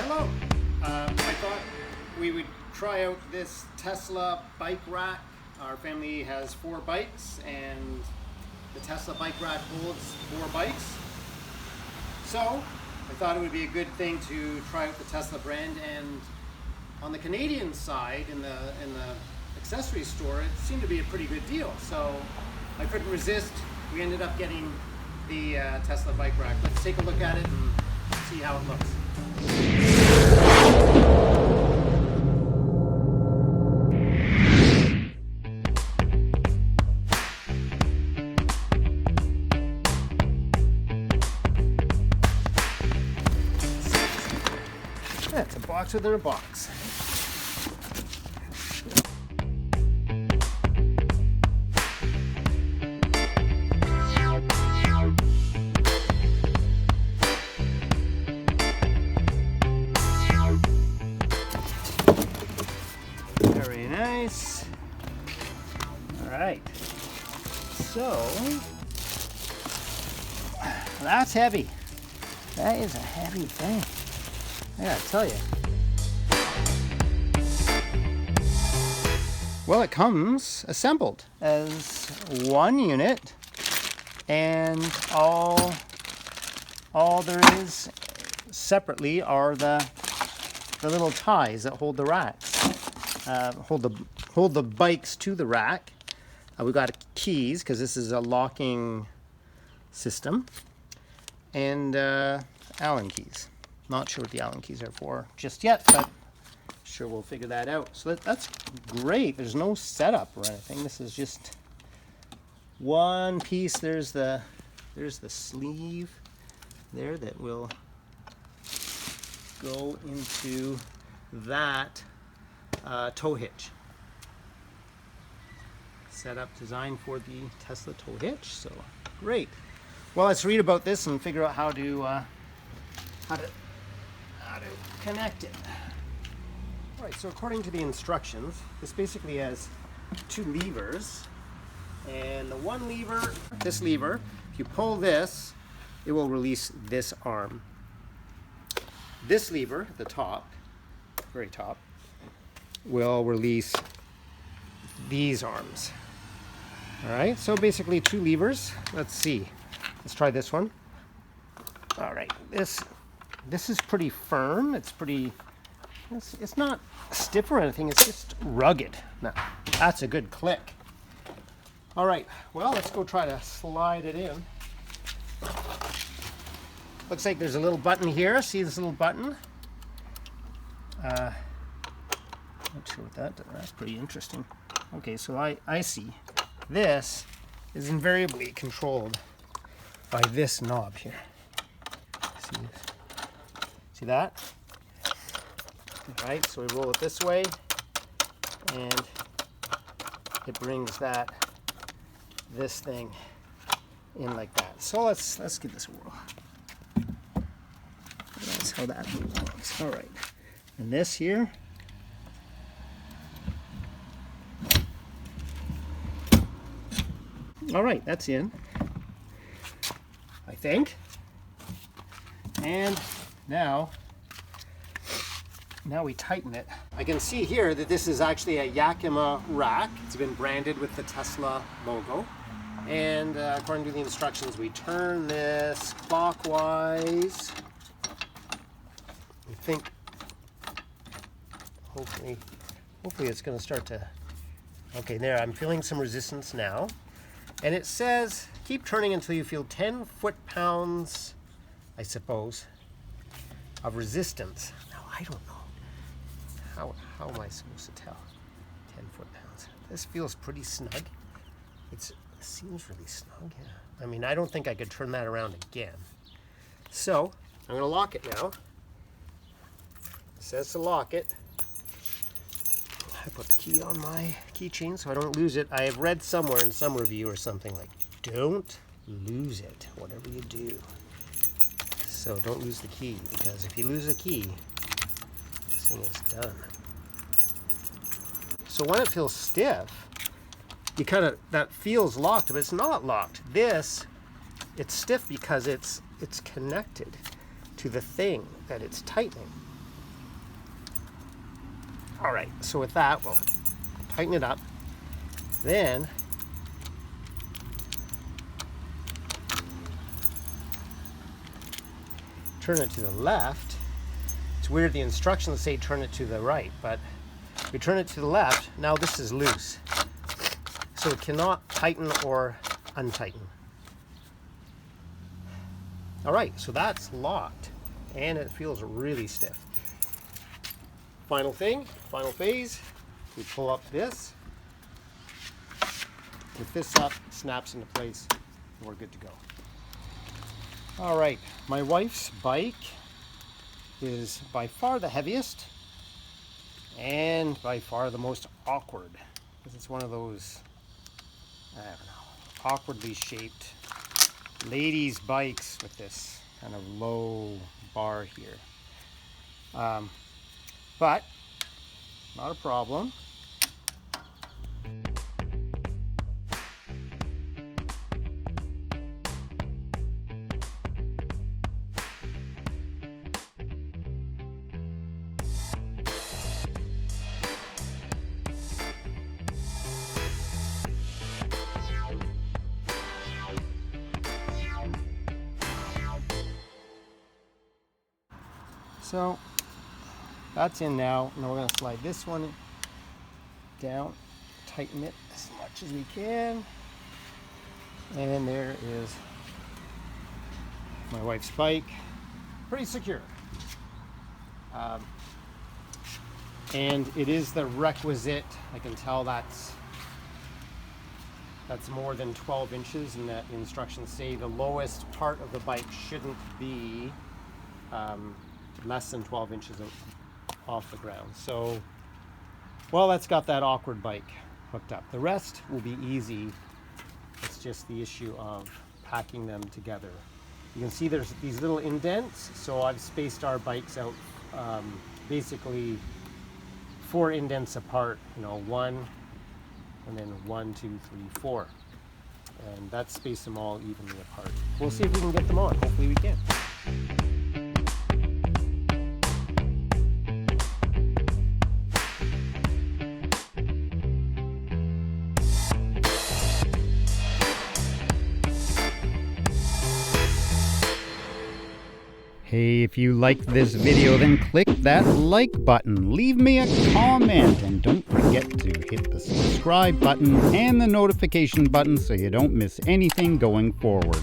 Hello. I thought we would try out this Tesla bike rack. Our family has 4 bikes and the Tesla bike rack holds 4 bikes. So I thought it would be a good thing to try out the Tesla brand, and on the Canadian side in the accessory store it seemed to be a pretty good deal. So I couldn't resist. We ended up getting the Tesla bike rack. Let's take a look at it and see how it looks. Yeah, it's a box within a box. Very nice. All right. So that's heavy. That is a heavy thing, I gotta tell you. Well, it comes assembled as one unit, and all there is separately are the little ties that hold the racks, hold the bikes to the rack. We got keys because this is a locking system, and Allen keys. Not sure what the Allen keys are for just yet, but sure we'll figure that out. So that's great. There's no setup or anything. This is just one piece. There's the sleeve there that will go into that tow hitch. Setup designed for the Tesla tow hitch. So great. Well, let's read about this and figure out how to connect it. All right, so according to the instructions, this basically has 2 levers, and the one lever, this lever, if you pull this, it will release this arm. This lever, the top, very top, will release these arms. All right, so basically 2 levers. Let's see. Let's try this one. All right, this is pretty firm. It's not stiff or anything. It's just rugged. Now, that's a good click. All right, well, let's go try to slide it in. Looks like there's a little button here. See this little button? Not sure what that does. That's pretty interesting. Okay, so I see. This is invariably controlled by this knob here. See that? All right, so we roll it this way, and it brings this thing in like that. So let's give this a whirl. That's how that belongs. All right, and this here. All right, that's in, I think. And now we tighten it. I can see here that this is actually a Yakima rack. It's been branded with the Tesla logo. And according to the instructions, we turn this clockwise. I think hopefully it's going to start to, okay, there, I'm feeling some resistance now. And it says, keep turning until you feel 10 foot-pounds, I suppose, of resistance. Now, I don't know. How am I supposed to tell? 10 foot-pounds. This feels pretty snug. It seems really snug, yeah. I mean, I don't think I could turn that around again. So, I'm going to lock it now. It says to lock it. I put the key on my keychain so I don't lose it. I have read somewhere in some review or something like, don't lose it, whatever you do. So don't lose the key, because if you lose the key, this thing is done. So when it feels stiff, that feels locked, but it's not locked. It's stiff because it's connected to the thing that it's tightening. All right, so with that, we'll tighten it up. Then turn it to the left. It's weird, the instructions say turn it to the right, but we turn it to the left. Now this is loose, so it cannot tighten or untighten. All right, so that's locked, and it feels really stiff. Final thing, final phase, we pull up this. With this up, it snaps into place, and we're good to go. All right, my wife's bike is by far the heaviest and by far the most awkward, because it's one of those, I don't know, awkwardly shaped ladies' bikes with this kind of low bar here. But not a problem. So that's in now. Now we're going to slide this one down, tighten it as much as we can. And there is my wife's bike, pretty secure. And it is the requisite, I can tell that's more than 12 inches, and that the instructions say the lowest part of the bike shouldn't be less than 12 inches off the ground. So, well, that's got that awkward bike hooked up. The rest will be easy. It's just the issue of packing them together. You can see there's these little indents, so I've spaced our bikes out basically 4 indents apart, you know, 1 and then 1, 2, 3, 4. And that's spaced them all evenly apart. We'll see if we can get them on. Hopefully we can. Hey, if you liked this video, then click that like button, leave me a comment, and don't forget to hit the subscribe button and the notification button so you don't miss anything going forward.